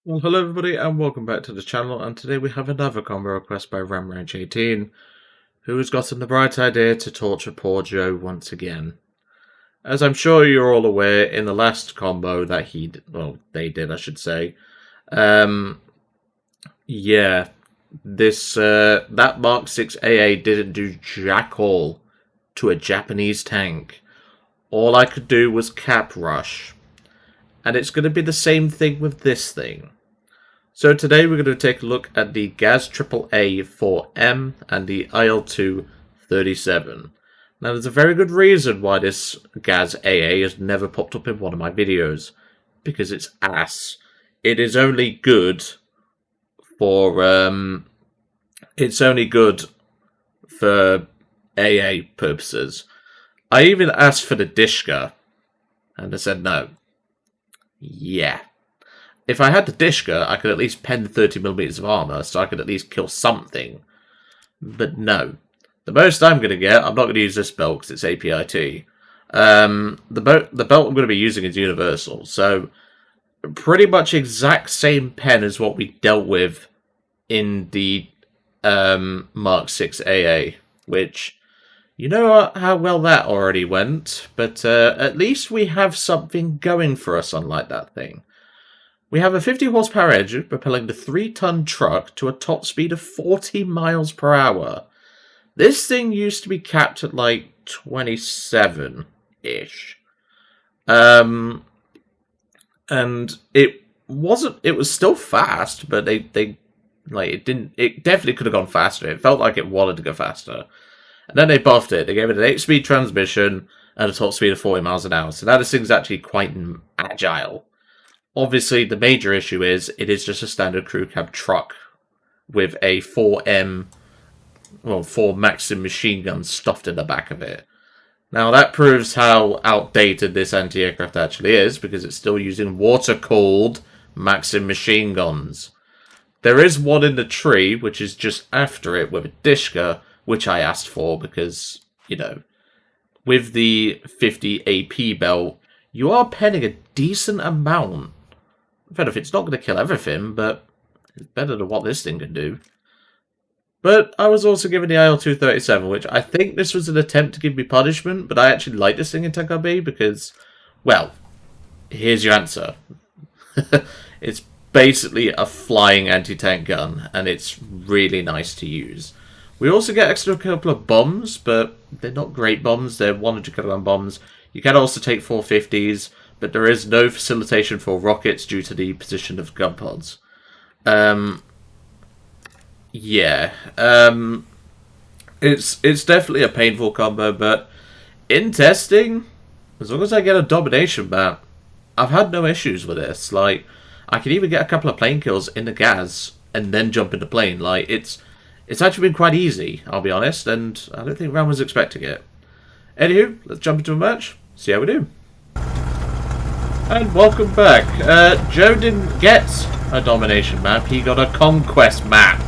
Well, hello everybody and welcome back to the channel, and today we have another combo request by Ramranch18, who has gotten the bright idea to torture poor Joe once again. As I'm sure you're all aware, in the last combo that they did, I should say, yeah, that Mark 6 AA didn't do jack all to a Japanese tank. All I could do was cap rush. And it's going to be the same thing with this thing. So today we're going to take a look at the Gaz-AAA 4M and the IL-2-37. Now there's a very good reason why this Gaz-AA has never popped up in one of my videos. Because it's ass. It is only good for AA purposes. I even asked for the Dishka, and they said no. Yeah. If I had the Dishka, I could at least pen 30mm of armor, so I could at least kill something. But no. The most I'm going to get, I'm not going to use this belt because it's APIT. The belt I'm going to be using is universal, so pretty much exact same pen as what we dealt with in the Mark 6 AA, which, you know how well that already went, but at least we have something going for us, unlike that thing. We have a 50 horsepower engine propelling the 3-ton truck to a top speed of 40 miles per hour. This thing used to be capped at like 27-ish. And it was still fast, but it definitely could have gone faster. It felt like it wanted to go faster. And then they buffed it. They gave it an 8-speed transmission and a top speed of 40 miles an hour. So now this thing's actually quite agile. Obviously, the major issue is it is just a standard crew cab truck with a 4 Maxim machine gun stuffed in the back of it. Now, that proves how outdated this anti-aircraft actually is, because it's still using water-cooled Maxim machine guns. There is one in the tree, which is just after it with a Dishka, which I asked for because, you know, with the 50 AP belt, you are penning a decent amount. Fair enough, it's not going to kill everything, but it's better than what this thing can do. But I was also given the IL-2-37, which I think this was an attempt to give me punishment, but I actually like this thing in Tank RB because, well, here's your answer. It's basically a flying anti-tank gun, and it's really nice to use. We also get extra couple of bombs, but they're not great bombs. They're 100 kilogram bombs. You can also take 450s, but there is no facilitation for rockets due to the position of gun pods. It's definitely a painful combo, but in testing, as long as I get a domination map, I've had no issues with this. Like, I can even get a couple of plane kills in the gas and then jump into plane. Like, it's actually been quite easy, I'll be honest, and I don't think Ram was expecting it. Anywho, let's jump into a match, see how we do. And welcome back. Joe didn't get a domination map, he got a conquest map,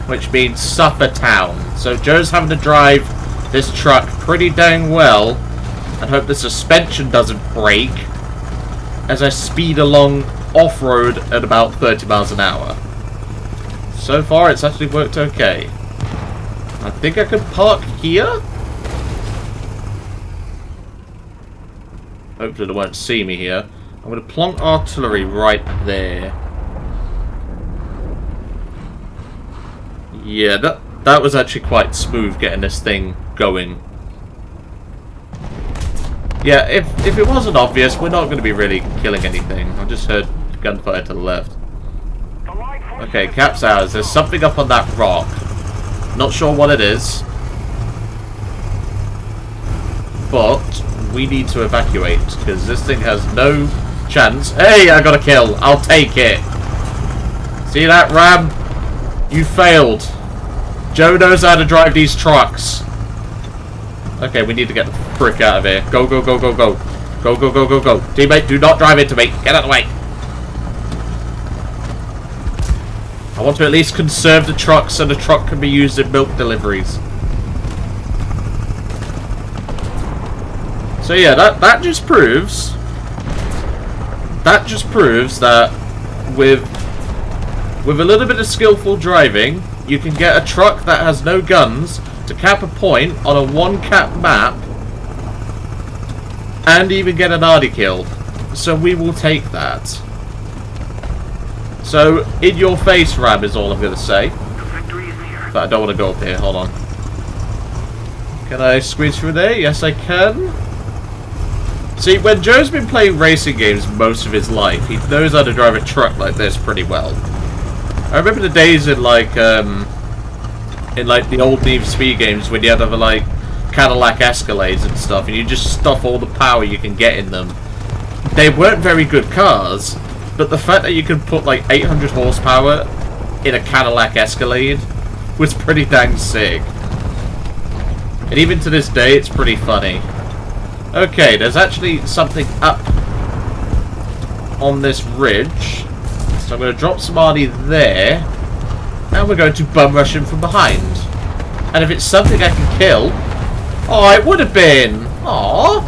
which means Suffer Town. So Joe's having to drive this truck pretty dang well, and hope the suspension doesn't break, as I speed along off-road at about 30 miles an hour. So far, it's actually worked okay. I think I could park here? Hopefully they won't see me here. I'm going to plonk artillery right there. Yeah, that was actually quite smooth getting this thing going. Yeah, if it wasn't obvious, we're not going to be really killing anything. I just heard gunfire to the left. Okay, cap's ours. There's something up on that rock. Not sure what it is. But we need to evacuate, because this thing has no chance. Hey, I got a kill. I'll take it. See that, Ram? You failed. Joe knows how to drive these trucks. Okay, we need to get the frick out of here. Go, go, go, go, go. Go, go, go, go, go. Teammate, do not drive into me. Get out of the way. I want to at least conserve the truck so the truck can be used in milk deliveries. So yeah, that just proves that with with a little bit of skillful driving, you can get a truck that has no guns to cap a point on a one-cap map and even get an arty kill. So we will take that. So, in your face, Ram, is all I'm going to say. But I don't want to go up here. Hold on. Can I squeeze through there? Yes, I can. See, when Joe's been playing racing games most of his life, he knows how to drive a truck like this pretty well. I remember the days in like the old Need for Speed games when you had to have like Cadillac Escalades and stuff, and you just stuff all the power you can get in them. They weren't very good cars, but the fact that you could put like 800 horsepower in a Cadillac Escalade was pretty dang sick. And even to this day, it's pretty funny. Okay, there's actually something up on this ridge. So I'm going to drop some arty there. And we're going to bum rush him from behind. And if it's something I can kill... Oh, it would have been! Aww!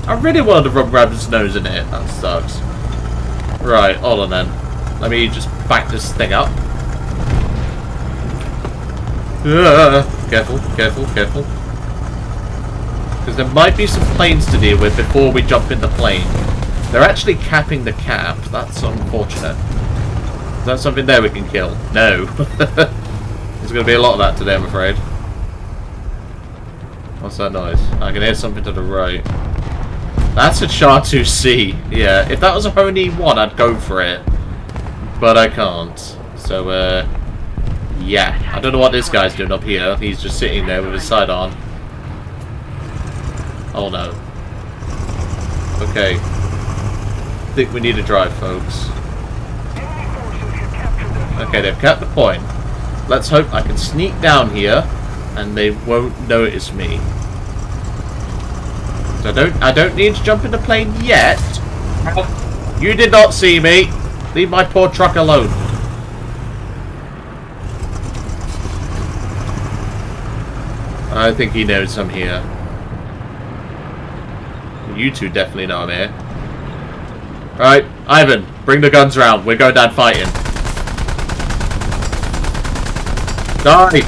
I really wanted to rub Ram's nose in it. That sucks. Right, hold on then. Let me just back this thing up. Careful, careful, careful. Because there might be some planes to deal with before we jump in the plane. They're actually capping the cap. That's unfortunate. Is that something there we can kill? No. There's going to be a lot of that today, I'm afraid. What's that noise? I can hear something to the right. That's a Char 2C. Yeah, if that was a Honey 1, I'd go for it. But I can't. So, yeah. I don't know what this guy's doing up here. He's just sitting there with his side on. Oh no. Okay. I think we need to drive, folks. Okay, they've capped the point. Let's hope I can sneak down here and they won't notice me. So I don't need to jump in the plane yet. You did not see me. Leave my poor truck alone. I think he knows I'm here. You two definitely know I'm here. Right, Ivan, bring the guns round. We're going down fighting. Die!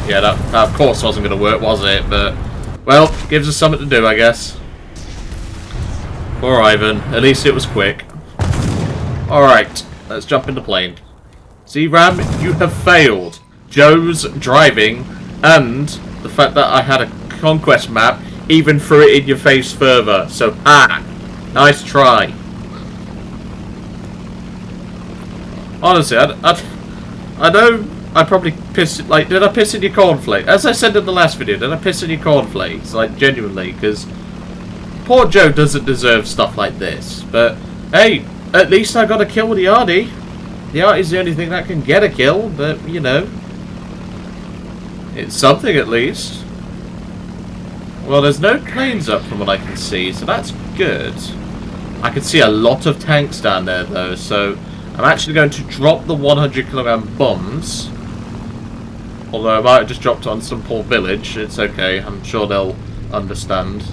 Yeah, that of course wasn't going to work, was it? But, well, gives us something to do, I guess. Poor Ivan. At least it was quick. Alright, let's jump in the plane. See, Ram, you have failed. Joe's driving, and the fact that I had a conquest map even threw it in your face further. So, nice try. Honestly, I know I probably pissed... Like, did I piss in your cornflakes? As I said in the last video, did I piss in your cornflakes? Like, genuinely, because poor Joe doesn't deserve stuff like this. But, hey, at least I got a kill with the arty. The arty's the only thing that can get a kill, but, you know, it's something at least. Well, there's no planes up from what I can see, so that's good. I can see a lot of tanks down there, though, so I'm actually going to drop the 100kg bombs. Although I might have just dropped it on some poor village. It's okay. I'm sure they'll understand.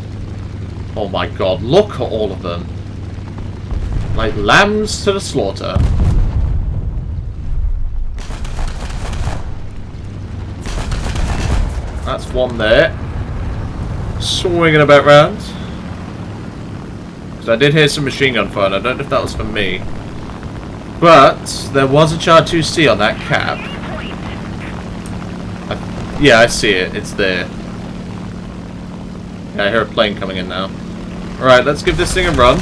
Oh my god, look at all of them. Like lambs to the slaughter. That's one there. Swinging about round. So I did hear some machine gun fire, and I don't know if that was for me. But there was a Char 2C on that cap. Yeah, I see it. It's there. Yeah, I hear a plane coming in now. Alright, let's give this thing a run.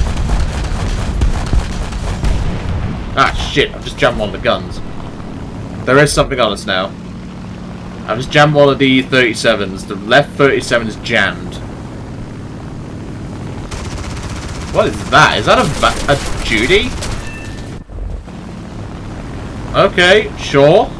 Ah, shit. I've just jammed one of the guns. There is something on us now. I've just jammed one of the 37s. The left 37 is jammed. What is that? Is that a Judy? Okay, sure.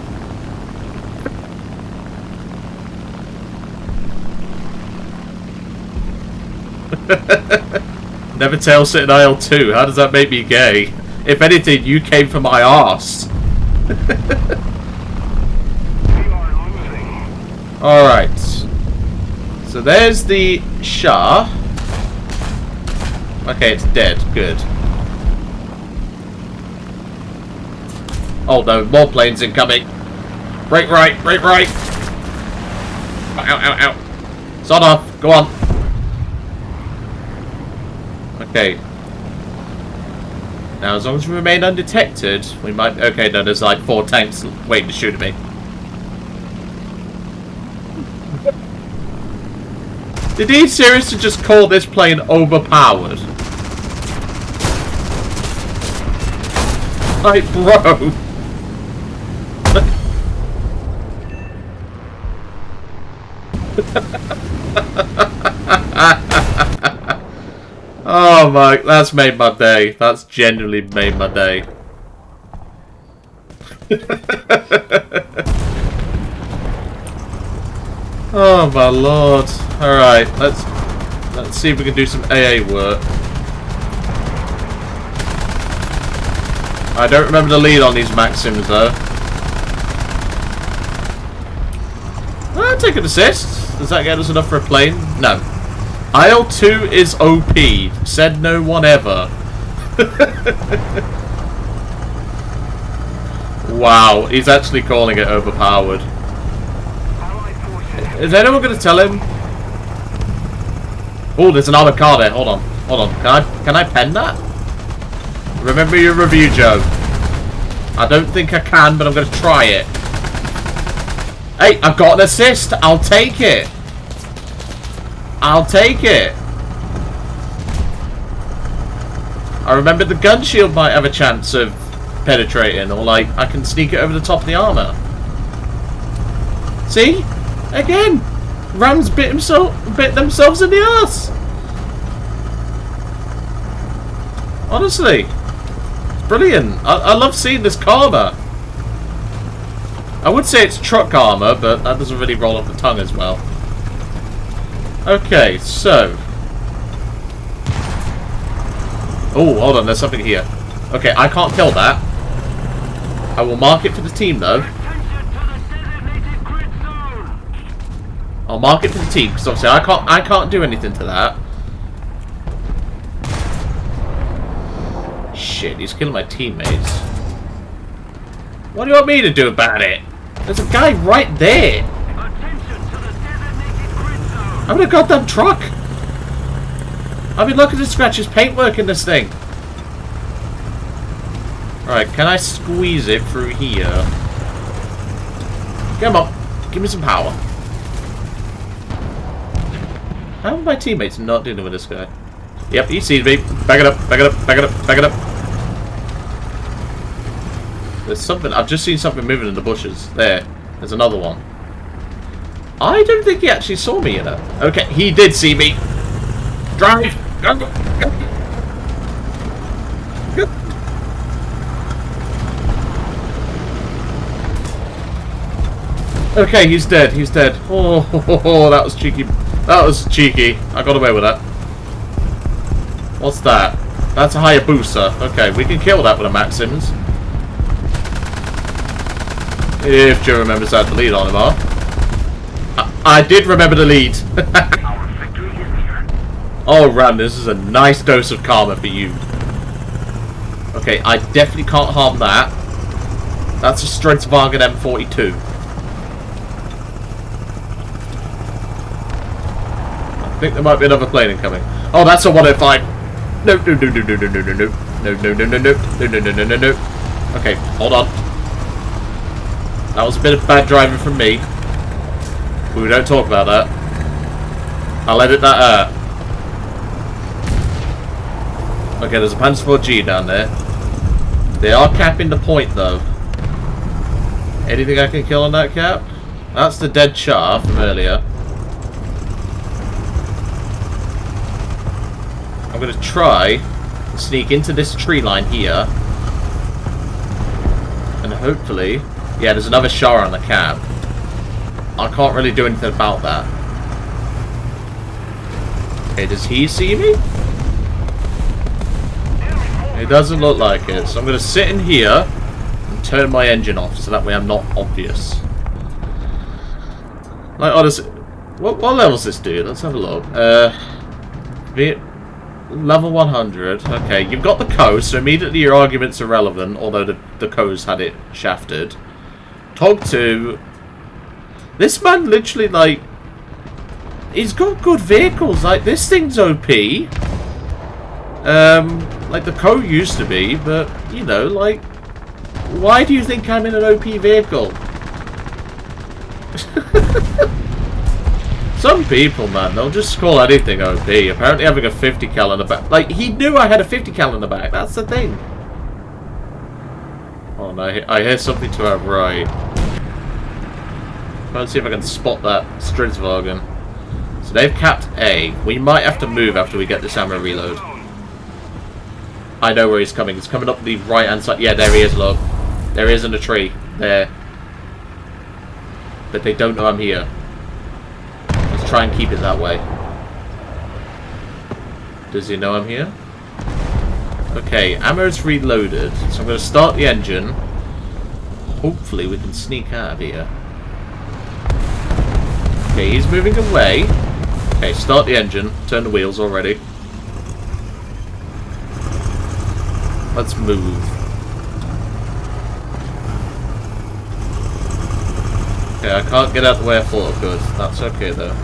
Never tail sit in IL-2. How does that make me gay? If anything, you came from my arse. Alright. So there's the Shah. Okay, it's dead. Good. Oh no, more planes incoming. Brake right, brake right. Ow, ow, ow. Sod off, go on. Okay. Now, as long as we remain undetected, we might... Okay, no, there's like 4 tanks waiting to shoot at me. Did he seriously just call this plane overpowered? Like, bro. Oh my, that's made my day. That's genuinely made my day. Oh my lord. Alright, let's see if we can do some AA work. I don't remember the lead on these Maxims though. I'll take an assist. Does that get us enough for a plane? No. IL-2 is OP. Said no one ever. Wow, he's actually calling it overpowered. Is anyone going to tell him? Oh, there's an armored car there. Hold on. Hold on. Can I pen that? Remember your review, Joe. I don't think I can, but I'm going to try it. Hey, I've got an assist. I'll take it. I'll take it. I remember the gun shield might have a chance of penetrating, or like I can sneak it over the top of the armor. See? Again, Rams bit themselves in the ass. Honestly, it's brilliant. I love seeing this armor. I would say it's truck armor, but that doesn't really roll off the tongue as well. Okay, so... Oh, hold on, there's something here. Okay, I can't kill that. I will mark it for the team, though. I'll mark it for the team, because obviously I can't do anything to that. Shit, he's killing my teammates. What do you want me to do about it? There's a guy right there. I'm in a goddamn truck. I've been looking to scratch his paintwork in this thing. Alright, can I squeeze it through here? Come on, give me some power. How are my teammates not dealing with this guy? Yep, he sees me. Back it up, back it up, back it up, back it up. There's something, I've just seen something moving in the bushes. There, there's another one. I don't think he actually saw me, you know. Okay, he did see me. Drive! Go, go, go. Go. Okay, he's dead, he's dead. Oh, that was cheeky. That was cheeky. I got away with that. What's that? That's a Hayabusa. Okay, we can kill that with a Maxims. If Joe remembers how to lead on him, I did remember the lead. Oh, Ram, this is a nice dose of karma for you. Okay, I definitely can't harm that. That's a Strengthswagen M42. I think there might be another plane incoming. Oh, that's a 105. No, no, no, no, no, no, no, no, no, no, no, no, no, no, no, no, no, no, no. Okay, hold on. That was a bit of bad driving from me. We don't talk about that. I'll edit that out. Okay, there's a Panzer G down there. They are capping the point, though. Anything I can kill on that cap? That's the dead char from earlier. I'm going to try to sneak into this tree line here. And hopefully... Yeah, there's another char on the cab. I can't really do anything about that. Okay, does he see me? It doesn't look like it. So I'm going to sit in here and turn my engine off so that way I'm not obvious. Like, honestly, what level's this dude? Let's have a look. Level 100. Okay, you've got the Coast, so immediately your argument's irrelevant, although the Coast had it shafted. Tog 2. This man literally, like... He's got good vehicles. Like, this thing's OP. Like, the Co used to be, but, you know, like... Why do you think I'm in an OP vehicle? Some people, man, they'll just call anything OP. Apparently having a 50 cal in the back. Like, he knew I had a 50 cal in the back. That's the thing. Oh, no. I hear something to our right. Let's see if I can spot that Stridswagen. So they've capped A. We might have to move after we get this ammo reload. I know where he's coming. He's coming up the right-hand side. Yeah, there he is, look. There he is in the tree. There. But they don't know I'm here. Let's try and keep it that way. Does he know I'm here? Okay, ammo's reloaded. So I'm going to start the engine. Hopefully we can sneak out of here. Okay, he's moving away. Okay, start the engine. Turn the wheels already. Let's move. Okay, I can't get out the way I thought I could. That's okay though.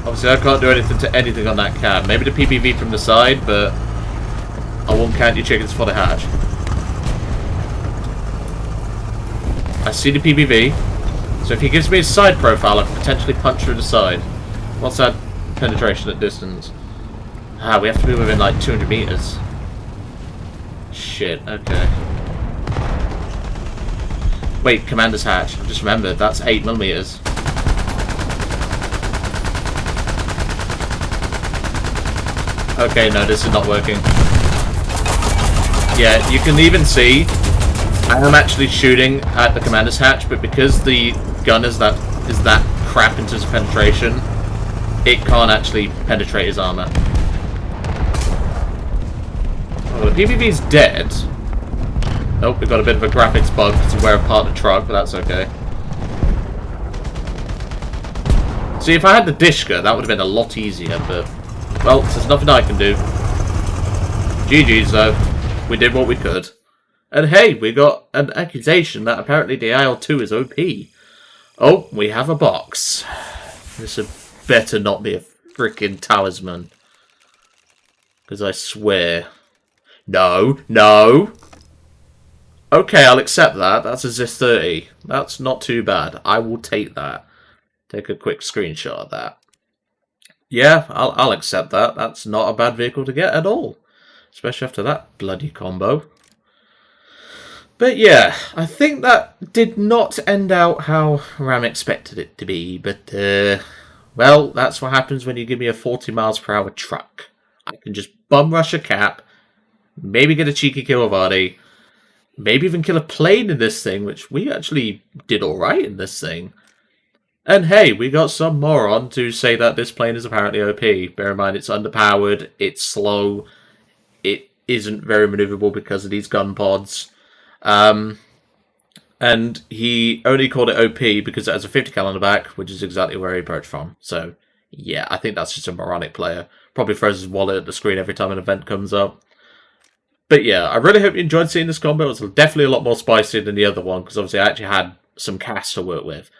Obviously I can't do anything to anything on that cab. Maybe the PPV from the side, but I won't count your chickens for the hatch. I see the PPV. So if he gives me a side profile, I can potentially punch through the side. What's that penetration at distance? Ah, we have to be within like 200 meters. Shit, okay. Wait, commander's hatch. I just remembered, that's 8 millimeters. Okay, no, this is not working. Yeah, you can even see I am actually shooting at the commander's hatch, but because the gun is that crap in terms of penetration, it can't actually penetrate his armor. Oh, the PPV's dead. Nope, we've got a bit of a graphics bug because we're apart the truck, but that's okay. See, if I had the Dishka, that would have been a lot easier, but... Well, there's nothing I can do. GG's, though. We did what we could. And hey, we got an accusation that apparently the IL-2 is OP. Oh, we have a box. This had better not be a freaking talisman. Because I swear... No, no! Okay, I'll accept that. That's a ZIS-30. That's not too bad. I will take that. Take a quick screenshot of that. Yeah, I'll accept that. That's not a bad vehicle to get at all. Especially after that bloody combo. But yeah, I think that did not end out how Ram expected it to be. But, well, that's what happens when you give me a 40 miles per hour truck. I can just bum rush a cap, maybe get a cheeky kill body, maybe even kill a plane in this thing, which we actually did alright in this thing. And hey, we got some moron to say that this plane is apparently OP. Bear in mind, it's underpowered, it's slow, it isn't very maneuverable because of these gun pods. And he only called it OP because it has a 50 cal on the back, which is exactly where he approached from. So, yeah, I think that's just a moronic player. Probably throws his wallet at the screen every time an event comes up. But yeah, I really hope you enjoyed seeing this combo. It's definitely a lot more spicy than the other one, because obviously I actually had some cast to work with.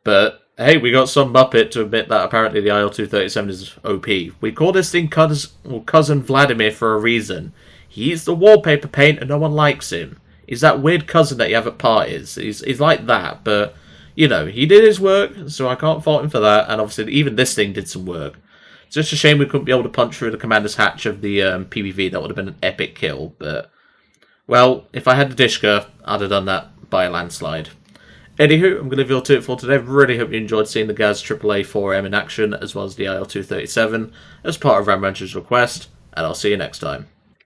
But hey, we got some Muppet to admit that apparently the IL-2-37 is OP. We call this thing Cousin Vladimir for a reason. He's the wallpaper paint and no one likes him. He's that weird cousin that you have at parties. He's like that, but, you know, he did his work, so I can't fault him for that. And obviously, even this thing did some work. It's just a shame we couldn't be able to punch through the commander's hatch of the PVV. That would have been an epic kill, but, well, if I had the Dishka, I'd have done that by a landslide. Anywho, I'm going to leave you all to it for today. Really hope you enjoyed seeing the Gaz-AAA 4M in action, as well as the IL-2-37, as part of Ramranch's request, and I'll see you next time.